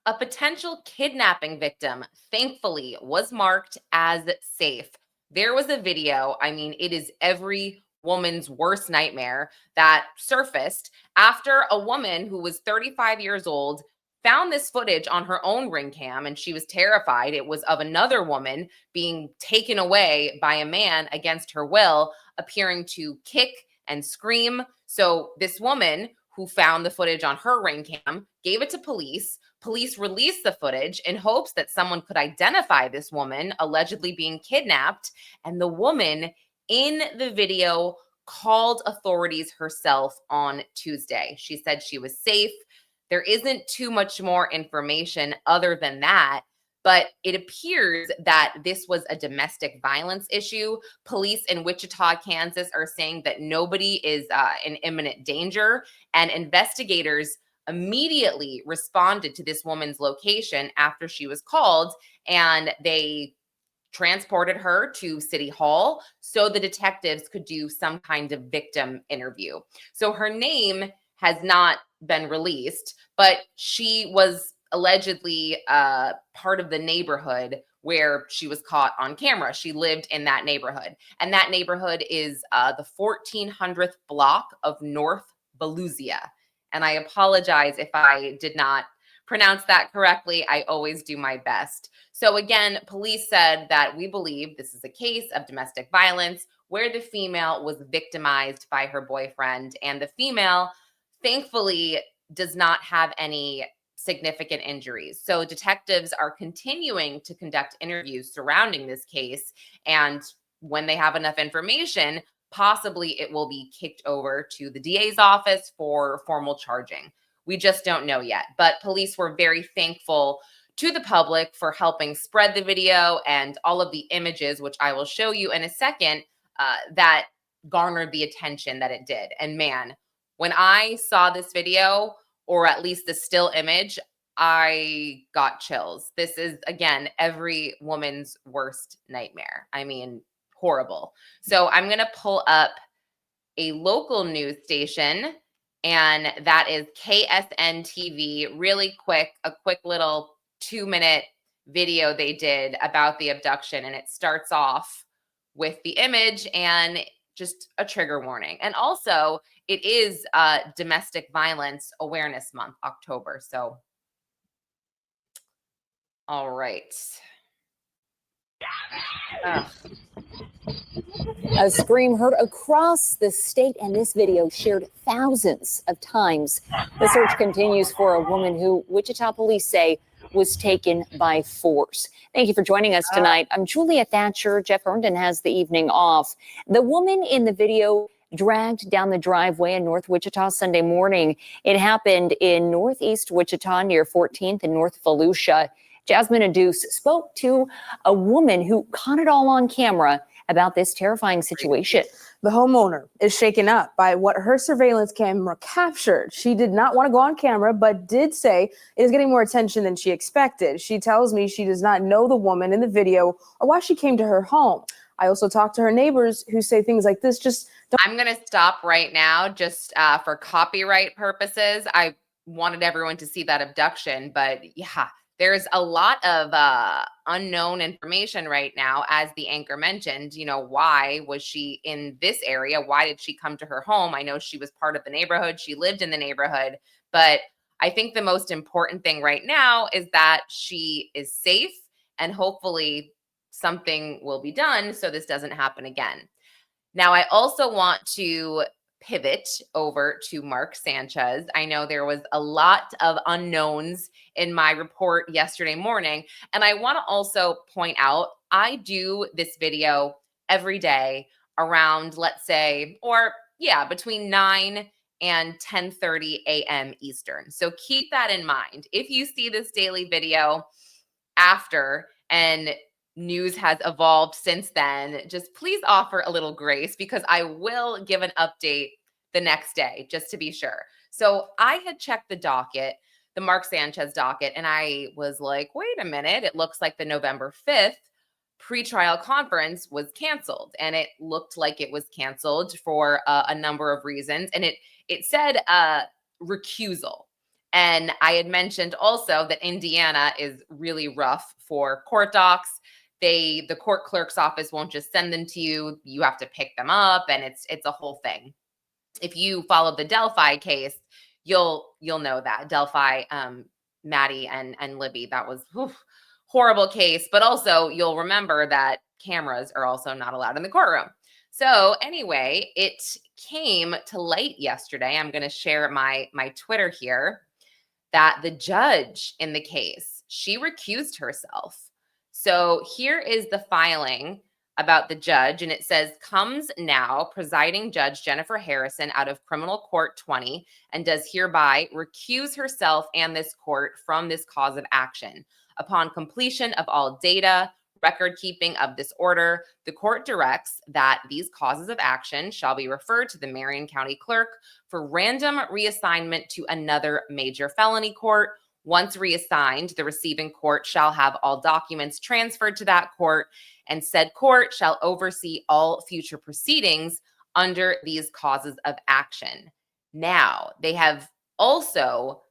A potential kidnapping victim, thankfully, was marked as safe. There was a video, I mean, it is every woman's worst nightmare, that surfaced after a woman who was 35 years old found this footage on her own ring cam, and she was terrified. It was of another woman being taken away by a man against her will, appearing to kick and scream. So this woman who found the footage on her ring cam gave it to police. Police released the footage in hopes that someone could identify this woman allegedly being kidnapped. And the woman in the video called authorities herself on Tuesday. She said she was safe. There isn't too much more information other than that, but it appears that this was a domestic violence issue. Police in Wichita, Kansas are saying that nobody is in imminent danger, and investigators immediately responded to this woman's location after she was called, and they transported her to City Hall so the detectives could do some kind of victim interview. So her name has not been released, but she was allegedly part of the neighborhood where she was caught on camera. She lived in that neighborhood, and that neighborhood is the 1400th block of North Volusia. And I apologize if I did not pronounce that correctly. I always do my best. So again, police said that we believe this is a case of domestic violence where the female was victimized by her boyfriend, and the female, thankfully, does not have any significant injuries. So detectives are continuing to conduct interviews surrounding this case, and when they have enough information, possibly it will be kicked over to the DA's office for formal charging. We just don't know yet, but police were very thankful to the public for helping spread the video and all of the images, which I will show you in a second, that garnered the attention that it did. And man, when I saw this video, or at least the still image, I got chills. This is, again, every woman's worst nightmare. I mean, horrible. So I'm going to pull up a local news station, and that is KSN TV. Really quick, a quick little 2-minute video they did about the abduction, and it starts off with the image and just a trigger warning. And also, it is Domestic Violence Awareness Month, October. So, all right. A scream heard across the state, and this video shared thousands of times. The search continues for a woman who Wichita police say was taken by force. Thank you for joining us tonight. I'm Julia Thatcher. Jeff Herndon has the evening off. The woman in the video dragged down the driveway in North Wichita Sunday morning. It happened in Northeast Wichita near 14th and North Volusia. Jasmine Aduse spoke to a woman who caught it all on camera about this terrifying situation. The homeowner is shaken up by what her surveillance camera captured. She did not want to go on camera, but did say it is getting more attention than she expected. She tells me she does not know the woman in the video or why she came to her home. I also talked to her neighbors who say things like this. I'm going to stop right now just for copyright purposes. I wanted everyone to see that abduction, but yeah, there's a lot of unknown information right now. As the anchor mentioned, you know, why was she in this area? Why did she come to her home? I know she was part of the neighborhood. She lived in the neighborhood. But I think the most important thing right now is that she is safe, and hopefully something will be done so this doesn't happen again. Now, I also want to pivot over to Mark Sanchez. I know there was a lot of unknowns in my report yesterday morning, and I want to also point out I do this video every day around, let's say, or yeah, between 9 and 10:30 a.m. Eastern. So keep that in mind. If you see this daily video after and news has evolved since then, just please offer a little grace, because I will give an update the next day just to be sure. So I had checked the docket, the Mark Sanchez docket, and I was like, wait a minute, it looks like the November 5th pretrial conference was canceled, and it looked like it was canceled for a number of reasons. And it said recusal. And I had mentioned also that Indiana is really rough for court docs. The court clerk's office won't just send them to you. You have to pick them up, and it's a whole thing. If you follow the Delphi case, you'll know that Delphi, Maddie and Libby, that was horrible case. But also you'll remember that cameras are also not allowed in the courtroom. So anyway, it came to light yesterday. I'm going to share my Twitter here, that the judge in the case, she recused herself. So here is the filing about the judge, and it says, comes now presiding Judge Jennifer Harrison out of Criminal Court 20 and does hereby recuse herself and this court from this cause of action. Upon completion of all data, record keeping of this order, the court directs that these causes of action shall be referred to the Marion County Clerk for random reassignment to another major felony court. Once reassigned, the receiving court shall have all documents transferred to that court, and said court shall oversee all future proceedings under these causes of action. Now, they have also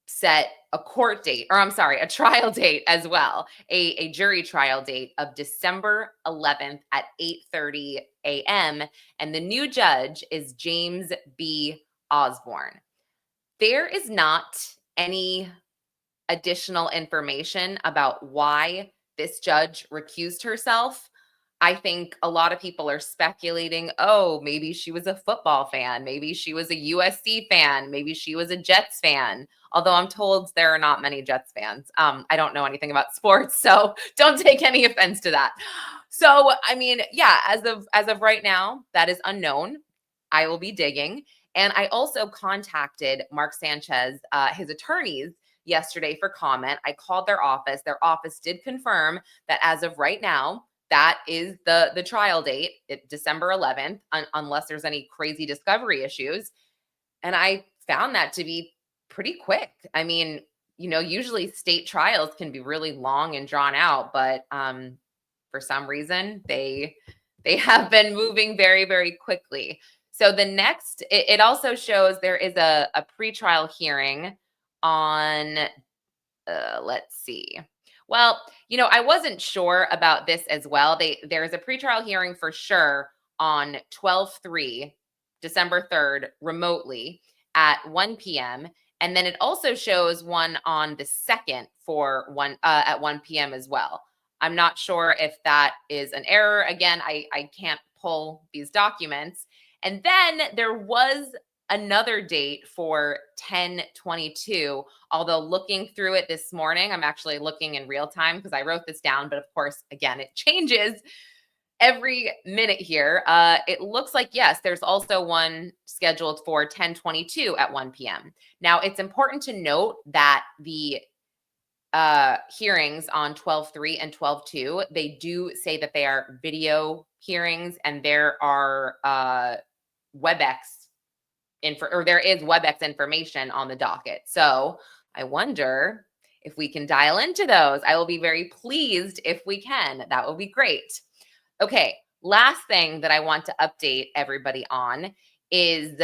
set a court date, or I'm sorry, a trial date as well, a jury trial date of December 11th at 8:30 a.m. And the new judge is James B. Osborne. There is not any additional information about why this judge recused herself. I think a lot of people are speculating, oh, maybe she was a football fan. Maybe she was a USC fan. Maybe she was a Jets fan. Although I'm told there are not many Jets fans. I don't know anything about sports, so don't take any offense to that. So, I mean, yeah, as of right now, that is unknown. I will be digging. And I also contacted Mark Sanchez, his attorneys, yesterday for comment. I called their office. Their office did confirm that as of right now, that is the trial date, December 11th, unless there's any crazy discovery issues. And I found that to be pretty quick. I mean, usually state trials can be really long and drawn out, but for some reason they have been moving very, very quickly. So the next, it also shows there is a pretrial hearing on, let's see. Well, I wasn't sure about this as well. There's a pretrial hearing for sure on 12/3, December 3rd, remotely at 1 p.m. And then it also shows one on the 2nd for at 1 p.m. as well. I'm not sure if that is an error. Again, I can't pull these documents. And then there was another date for 10/22. Although looking through it this morning, I'm actually looking in real time because I wrote this down. But of course, again, it changes every minute here. It looks like, yes, there's also one scheduled for 10/22 at 1 p.m. Now, it's important to note that the hearings on 12/3 and 12/2, they do say that they are video hearings, and there are WebEx there is WebEx information on the docket. So I wonder if we can dial into those. I will be very pleased if we can. That will be great. Okay, last thing that I want to update everybody on is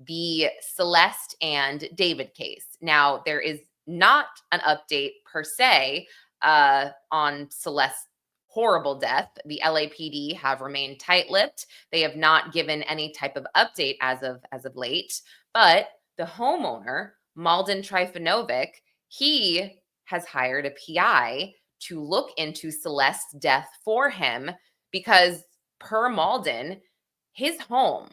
the Celeste and David case. Now, there is not an update per se on Celeste's horrible death. The LAPD have remained tight-lipped. They have not given any type of update as of late. But the homeowner, Malden Trifanovic, he has hired a PI to look into Celeste's death for him, because per Malden, his home,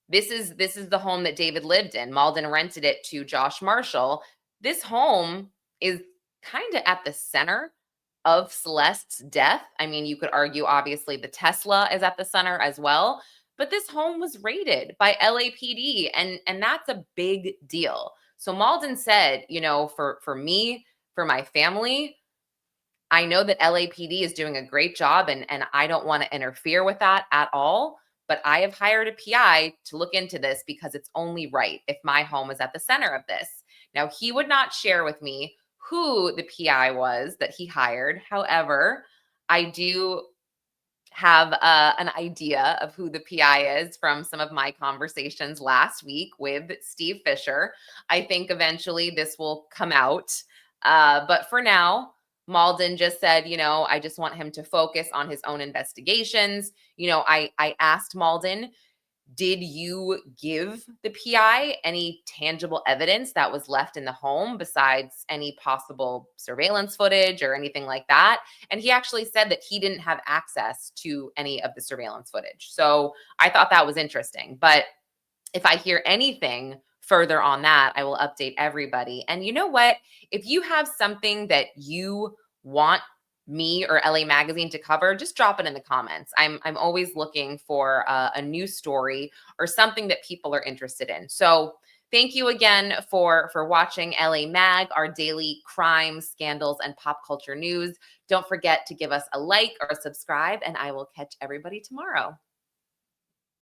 this is the home that David lived in. Malden rented it to Josh Marshall. This home is kind of at the center of Celeste's death. I mean, you could argue, obviously, the Tesla is at the center as well, but this home was raided by LAPD, and that's a big deal. So Malden said, for me, for my family, I know that LAPD is doing a great job, and I don't want to interfere with that at all, but I have hired a PI to look into this because it's only right if my home is at the center of this. Now, he would not share with me who the PI was that he hired. However, I do have an idea of who the PI is from some of my conversations last week with Steve Fisher. I think eventually this will come out. But for now, Malden just said, I just want him to focus on his own investigations. I asked Malden, did you give the PI any tangible evidence that was left in the home besides any possible surveillance footage or anything like that? And he actually said that he didn't have access to any of the surveillance footage. So I thought that was interesting. But if I hear anything further on that, I will update everybody. And you know what? If you have something that you want me or LA Magazine to cover, just drop it in the comments. I'm always looking for a new story or something that people are interested in. So thank you again for watching LA Mag, our daily crime, scandals, and pop culture news. Don't forget to give us a like or a subscribe, and I will catch everybody tomorrow.